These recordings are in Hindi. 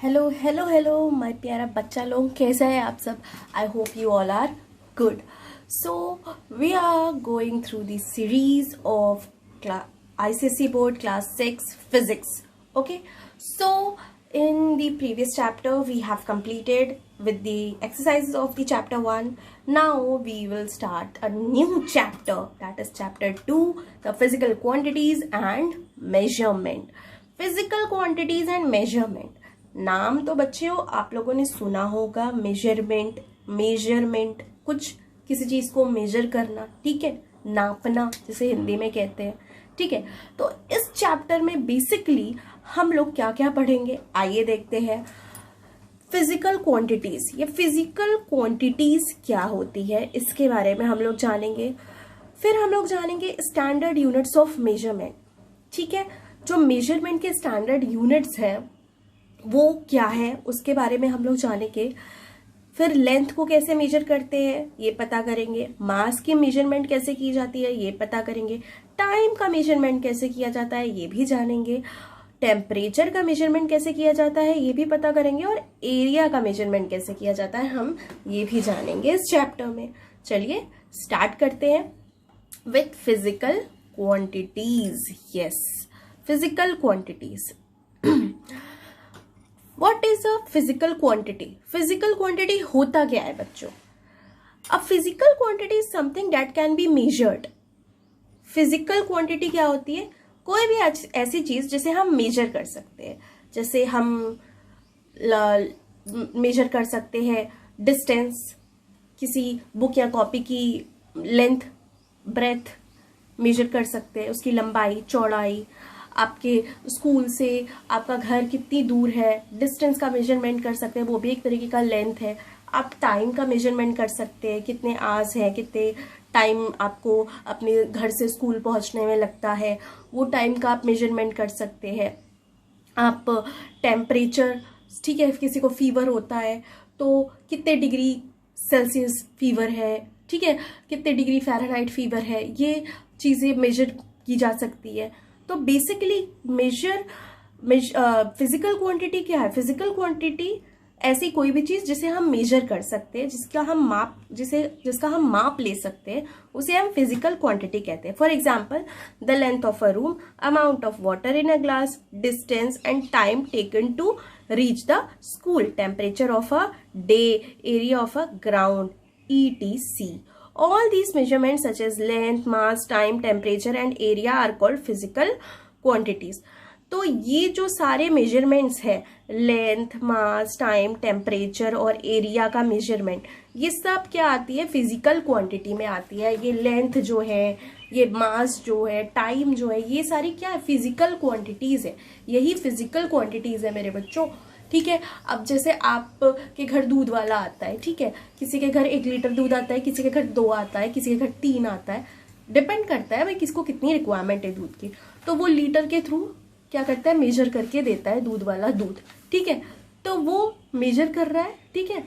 हेलो हेलो हेलो माय प्यारा बच्चा लोग, कैसा है आप सब। I hope you all are good. So we are going through the series of ICSE board class 6 physics. Okay, so in the previous chapter we have completed with the exercises of the chapter 1. Now we will start a new chapter, that is chapter 2, the physical quantities and measurement. Physical quantities and measurement, नाम तो बच्चों आप लोगों ने सुना होगा. मेजरमेंट, मेजरमेंट कुछ किसी चीज को मेजर करना, ठीक है, नापना जिसे हिंदी में कहते हैं, ठीक है. तो इस चैप्टर में बेसिकली हम लोग क्या क्या पढ़ेंगे, आइए देखते हैं. फिजिकल क्वांटिटीज, ये फिजिकल क्वांटिटीज क्या होती है इसके बारे में हम लोग जानेंगे. फिर हम लोग जानेंगे स्टैंडर्ड यूनिट्स ऑफ मेजरमेंट, ठीक है. जो मेजरमेंट के स्टैंडर्ड यूनिट्स हैं वो क्या है उसके बारे में हम लोग जानेंगे. फिर लेंथ को कैसे मेजर करते हैं ये पता करेंगे. मास की मेजरमेंट कैसे की जाती है ये पता करेंगे. टाइम का मेजरमेंट कैसे किया जाता है ये भी जानेंगे. टेम्परेचर का मेजरमेंट कैसे किया जाता है ये भी पता करेंगे. और एरिया का मेजरमेंट कैसे किया जाता है हम ये भी जानेंगे इस चैप्टर में. चलिए स्टार्ट करते हैं with physical quantities. Yes, physical quantities. What is a physical quantity? Physical quantity होता क्या है बच्चों? A physical quantity is something that can be measured. Physical quantity क्या होती है? कोई भी ऐसी चीज जिसे हम मेजर कर सकते हैं. जैसे हम मेजर कर सकते हैं डिस्टेंस, किसी बुक या कॉपी की लेंथ, ब्रेथ मेजर कर सकते हैं, उसकी लंबाई, चौड़ाई. आपके स्कूल से आपका घर कितनी दूर है, डिस्टेंस का मेजरमेंट कर सकते हैं, वो भी एक तरीके का लेंथ है. आप टाइम का मेजरमेंट कर सकते हैं, कितने आवर्स है, कितने टाइम आपको अपने घर से स्कूल पहुंचने में लगता है, वो टाइम का आप मेजरमेंट कर सकते हैं. आप टेम्परेचर, ठीक है, किसी को फीवर होता है तो कितने डिग्री सेल्सियस फीवर है, ठीक है, कितने डिग्री फ़ारेनहाइट फीवर है, ये चीज़ें मेजर की जा सकती है. तो बेसिकली फिजिकल क्वांटिटी क्या है? फिजिकल क्वांटिटी ऐसी कोई भी चीज जिसे हम मेजर कर सकते हैं, जिसका हम माप ले सकते हैं, उसे हम फिजिकल क्वांटिटी कहते हैं. For example, the length of a room, amount of water in a glass, distance and time taken to reach the school, temperature of a day, area of a ground, etc. All these measurements such as length, mass, time, temperature and area are called physical quantities. तो ये जो सारे मेजरमेंट्स है, लेंथ, मास, टाइम, टेम्परेचर और एरिया का मेजरमेंट, ये सब क्या आती है? फिजिकल क्वांटिटी में आती है. ये लेंथ जो है, ये मास जो है, टाइम जो है, ये सारी क्या है? फिजिकल क्वांटिटीज है. यही फिजिकल क्वांटिटीज है मेरे बच्चों, ठीक है. अब जैसे आपके घर दूध वाला आता है, ठीक है, किसी के घर 1 लीटर दूध आता है, किसी के घर 2 आता है, किसी के घर 3 आता है. डिपेंड करता है भाई किसको कितनी रिक्वायरमेंट है दूध की. तो वो लीटर के थ्रू क्या करता है? मेजर करके देता है दूध वाला दूध, ठीक है. तो वो मेजर कर रहा है, ठीक है,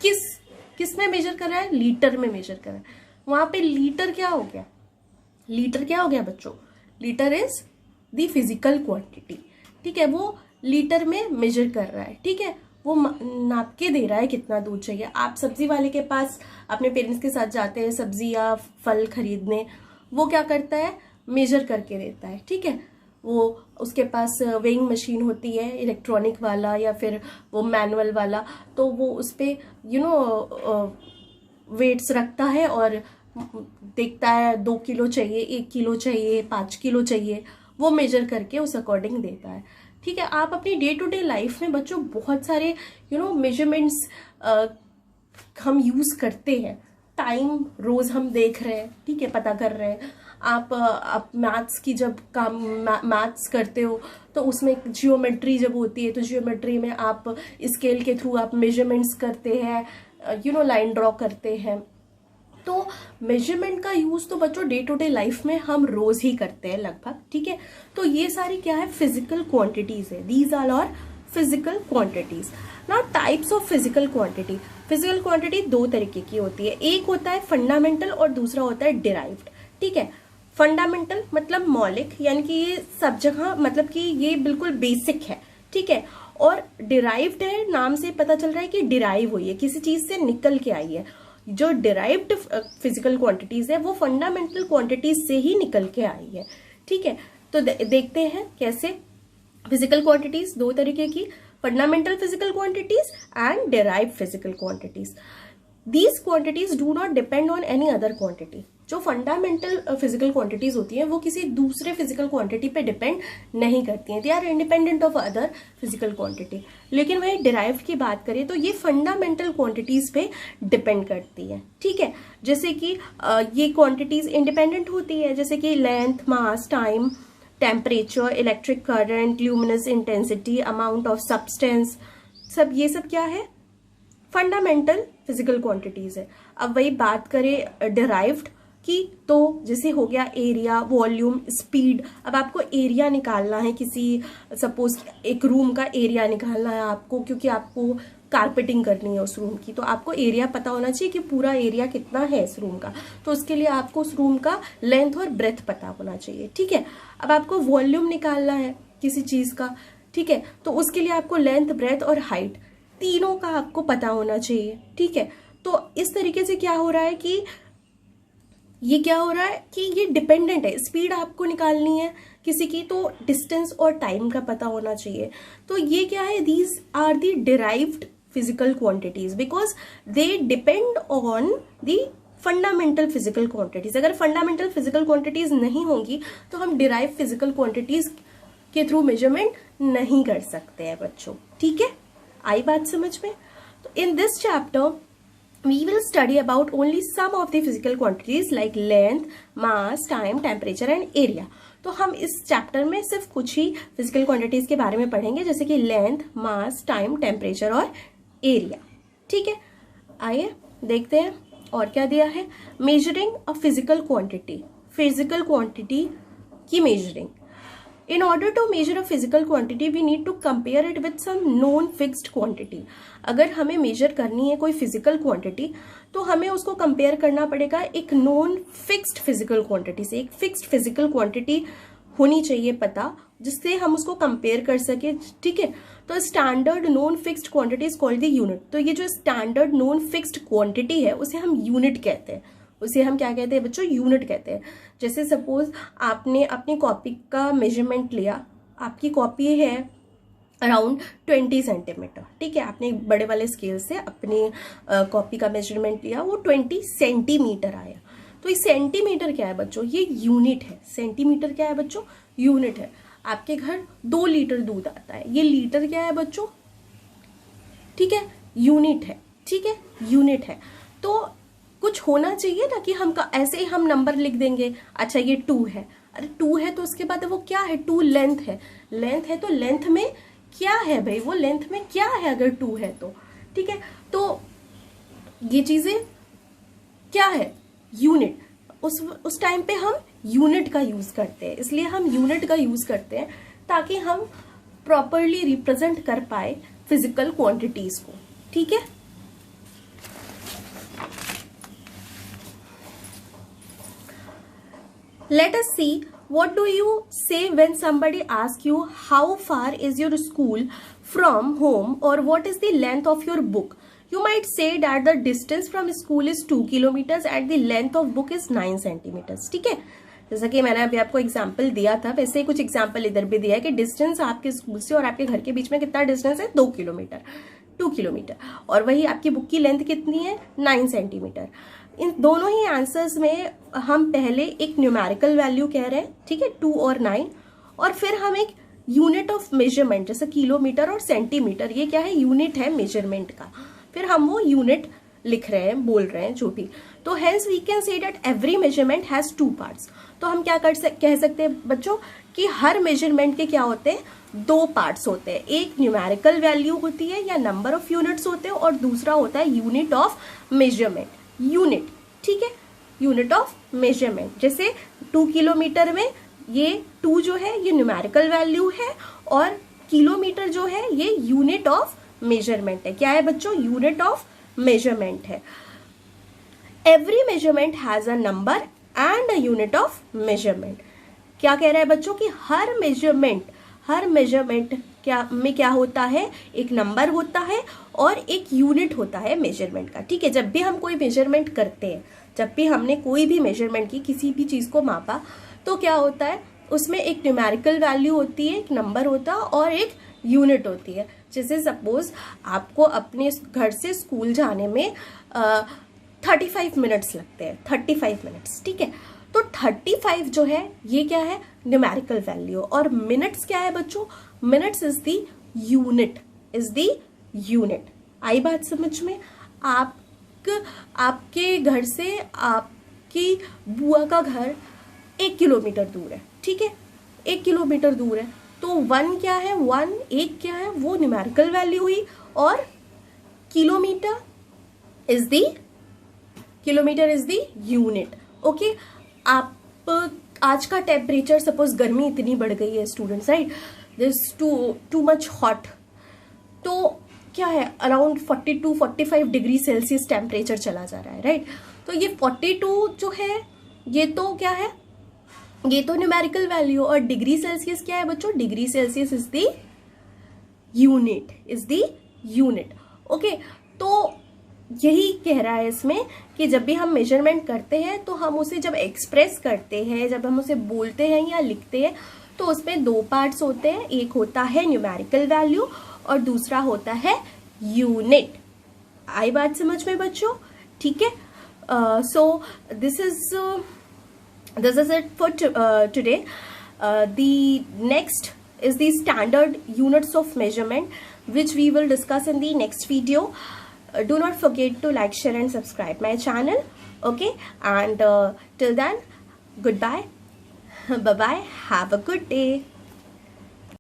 किस में मेजर कर रहा है? लीटर में मेजर कर रहा है. वहां पे लीटर क्या हो गया? लीटर क्या हो गया बच्चों? Litre is the physical quantity, ठीक है. वो लीटर में मेजर कर रहा है, ठीक है. वो नाप के दे रहा है कितना दूध चाहिए. आप सब्जी वाले के पास अपने पेरेंट्स के साथ जाते हैं सब्जी या फल खरीदने, वो क्या करता है? मेजर करके देता है, ठीक है. वो उसके पास वेइंग मशीन होती है, इलेक्ट्रॉनिक वाला या फिर वो मैनुअल वाला, तो वो उस पर वेट्स रखता है और देखता है 2 किलो चाहिए, 1 किलो चाहिए, 5 किलो चाहिए, वो मेजर करके उस अकॉर्डिंग देता है, ठीक है. आप अपनी डे टू डे लाइफ में बच्चों बहुत सारे मेजरमेंट्स हम यूज करते हैं. टाइम रोज हम देख रहे हैं, ठीक है, पता कर रहे हैं. आप मैथ्स की जब मैथ्स करते हो तो उसमें जियोमेट्री जब होती है तो जियोमेट्री में आप स्केल के थ्रू आप मेजरमेंट्स करते हैं, लाइन ड्रॉ करते हैं. तो मेजरमेंट का यूज तो बच्चों डे टू डे लाइफ में हम रोज ही करते हैं लगभग, ठीक है. तो ये सारी क्या है? फिजिकल क्वांटिटीज है. These are all physical quantities. Now types of physical quantity. Physical quantity 2 तरीके की होती है. एक होता है फंडामेंटल और दूसरा होता है डिराइव्ड, ठीक है. फंडामेंटल मतलब मौलिक, यानी कि ये सब जगह, मतलब कि ये बिल्कुल बेसिक है, ठीक है. और डिराइव्ड है, नाम से पता चल रहा है कि डिराइव हुई है, किसी चीज से निकल के आई है। जो डिराइव्ड फिजिकल क्वांटिटीज है वो फंडामेंटल क्वांटिटीज से ही निकल के आई है। ठीक है, तो देखते हैं कैसे। फिजिकल क्वांटिटीज दो तरीके की, fundamental physical quantities and derived physical quantities. These quantities do not depend on any other quantity. जो फंडामेंटल फिजिकल क्वांटिटीज होती हैं वो किसी दूसरे फिजिकल क्वांटिटी पे डिपेंड नहीं करती हैं, they are independent of other physical quantity. लेकिन वही डिराइव्ड की बात करें तो ये फंडामेंटल क्वांटिटीज पे डिपेंड करती है। ठीक है, जैसे कि ये क्वांटिटीज इंडिपेंडेंट होती है, जैसे कि length, mass, time, temperature, electric current, luminous intensity, amount of substance, सब ये सब क्या है, फंडामेंटल फिजिकल क्वांटिटीज है। अब वही बात करें डिराइव्ड की, तो जैसे हो गया एरिया, वॉल्यूम, स्पीड। अब आपको एरिया निकालना है, किसी सपोज एक रूम का एरिया निकालना है आपको, क्योंकि आपको कारपेटिंग करनी है उस रूम की, तो आपको एरिया पता होना चाहिए कि पूरा एरिया कितना है इस रूम का। तो उसके लिए आपको उस रूम का लेंथ और ब्रेथ पता होना चाहिए। ठीक है, अब आपको वॉल्यूम निकालना है किसी चीज का, ठीक है, तो उसके लिए आपको लेंथ, ब्रेथ और हाइट तीनों का आपको पता होना चाहिए। ठीक है, तो इस तरीके से क्या हो रहा है कि ये डिपेंडेंट है। स्पीड आपको निकालनी है किसी की, तो डिस्टेंस और टाइम का पता होना चाहिए। तो ये क्या है, these are the derived physical quantities because they depend on the fundamental physical quantities. अगर फंडामेंटल फिजिकल क्वांटिटीज नहीं होंगी तो हम डिराइव फिजिकल क्वांटिटीज के थ्रू मेजरमेंट नहीं कर सकते हैं बच्चों। ठीक है, आई बात समझ में? तो in this chapter we will study about only some of the physical quantities like length, mass, time, temperature and area। तो हम इस चैप्टर में सिर्फ कुछ ही फिजिकल क्वांटिटीज के बारे में पढ़ेंगे, जैसे कि लेंथ, मास, टाइम, टेम्परेचर और एरिया। ठीक है, आइए देखते हैं और क्या दिया है। Measuring a physical quantity, physical quantity की measuring. In order to measure a physical quantity, we need to compare it with some known fixed quantity। अगर हमें मेजर करनी है कोई फिजिकल क्वांटिटी तो हमें उसको कंपेयर करना पड़ेगा एक नोन फिक्स्ड फिजिकल क्वांटिटी से। एक फिक्स्ड फिजिकल क्वांटिटी होनी चाहिए पता, जिससे हम उसको कंपेयर कर सके। ठीक है, तो standard known fixed quantity is called the unit. तो ये जो स्टैंडर्ड नोन फिक्स्ड क्वांटिटी है उसे हम यूनिट कहते हैं। उसे हम क्या कहते हैं बच्चों, यूनिट कहते हैं। जैसे सपोज आपने अपनी कॉपी का मेजरमेंट लिया, आपकी कॉपी है अराउंड 20 सेंटीमीटर। ठीक है, आपने बड़े वाले स्केल से अपनी कॉपी का मेजरमेंट लिया, वो 20 सेंटीमीटर आया। तो ये सेंटीमीटर क्या है बच्चों, ये यूनिट है। सेंटीमीटर क्या है बच्चों, यूनिट है। आपके घर 2 लीटर दूध आता है, ये लीटर क्या है बच्चों, ठीक है, यूनिट है। ठीक है, यूनिट है। तो कुछ होना चाहिए ना कि हम ऐसे ही हम नंबर लिख देंगे, अच्छा ये 2 है, अरे 2 है तो उसके बाद वो क्या है, 2 लेंथ है। लेंथ है तो लेंथ में क्या है भाई, वो लेंथ में क्या है अगर 2 है तो। ठीक है, तो ये चीजें क्या है, यूनिट। उस टाइम पे हम यूनिट का यूज करते हैं, इसलिए हम यूनिट का यूज करते हैं ताकि हम प्रॉपरली रिप्रेजेंट कर पाए फिजिकल क्वांटिटीज को। ठीक है, let us see what do you say when somebody asks you how far is your school from home or what is the length of your book। You might say that the distance from school is 2 kilometers and the length of book is 9 centimeters। ठीक है, जैसा कि मैंने अभी आपको एग्जाम्पल दिया था, वैसे ही कुछ एग्जाम्पल इधर भी दिया है कि डिस्टेंस आपके स्कूल से और आपके घर के बीच में कितना डिस्टेंस है, 2 किलोमीटर, 2 किलोमीटर। और वही आपकी बुक की लेंथ कितनी है, 9 सेंटीमीटर। इन दोनों ही आंसर्स में हम पहले एक न्यूमेरिकल वैल्यू कह रहे हैं, ठीक है, 2 और 9, और फिर हम एक यूनिट ऑफ मेजरमेंट जैसे किलोमीटर और सेंटीमीटर, ये क्या है, यूनिट है मेजरमेंट का, फिर हम वो यूनिट लिख रहे हैं, बोल रहे हैं जो भी। तो hence we can say that every measurement has 2 parts. तो हम क्या कह सकते हैं बच्चों कि हर मेजरमेंट के क्या होते हैं, 2 पार्ट्स होते हैं। एक न्यूमेरिकल वैल्यू होती है या नंबर ऑफ यूनिट्स होते हैं, और दूसरा होता है यूनिट ऑफ मेजरमेंट, यूनिट। ठीक है, यूनिट ऑफ मेजरमेंट। जैसे 2 किलोमीटर में ये 2 जो है ये न्यूमेरिकल वैल्यू है, और किलोमीटर जो है ये यूनिट ऑफ मेजरमेंट है। क्या है बच्चों, यूनिट ऑफ मेजरमेंट है। Every measurement has a number and a unit of measurement. क्या कह रहा है बच्चों कि हर मेजरमेंट क्या होता है, एक नंबर होता है और एक यूनिट होता है मेजरमेंट का। ठीक है, जब भी हम कोई मेजरमेंट करते हैं, जब भी हमने कोई भी मेजरमेंट की, किसी भी चीज को मापा, तो क्या होता है, उसमें एक न्यूमेरिकल वैल्यू होती है, एक नंबर होता है और एक यूनिट होती है। जैसे सपोज आपको अपने घर से स्कूल जाने में 35 मिनट्स लगते हैं, 35 मिनट्स। ठीक है, तो 35 जो है ये क्या है, न्यूमेरिकल वैल्यू। और मिनट्स क्या है बच्चों, मिनट्स इज द यूनिट, आई बात समझ में? आपके घर से आपकी बुआ का घर 1 किलोमीटर दूर है। ठीक है, 1 किलोमीटर दूर है, तो 1 क्या है, 1 क्या है, वो न्यूमेरिकल वैल्यू हुई, और kilometre is the unit. Okay, आप आज का टेम्परेचर, सपोज गर्मी इतनी बढ़ गई है students, right, this too much hot, तो क्या है, अराउंड 42-45 डिग्री सेल्सियस टेम्परेचर चला जा रहा है, राइट। तो ये 42 जो है, ये तो क्या है, ये तो न्यूमेरिकल वैल्यू। और डिग्री सेल्सियस क्या है बच्चों, degree Celsius is the unit, okay. तो यही कह रहा है इसमें कि जब भी हम मेजरमेंट करते हैं, तो हम उसे जब एक्सप्रेस करते हैं, जब हम उसे बोलते हैं या लिखते हैं, तो उसमें 2 पार्ट्स होते हैं, एक होता है न्यूमेरिकल वैल्यू और दूसरा होता है यूनिट। आई बात समझ में बच्चों? ठीक है, so this is it for today. The next is the standard units of measurement, which we will discuss in the next video. Do not forget to like, share and subscribe my channel. Okay, and till then, goodbye, bye bye, have a good day.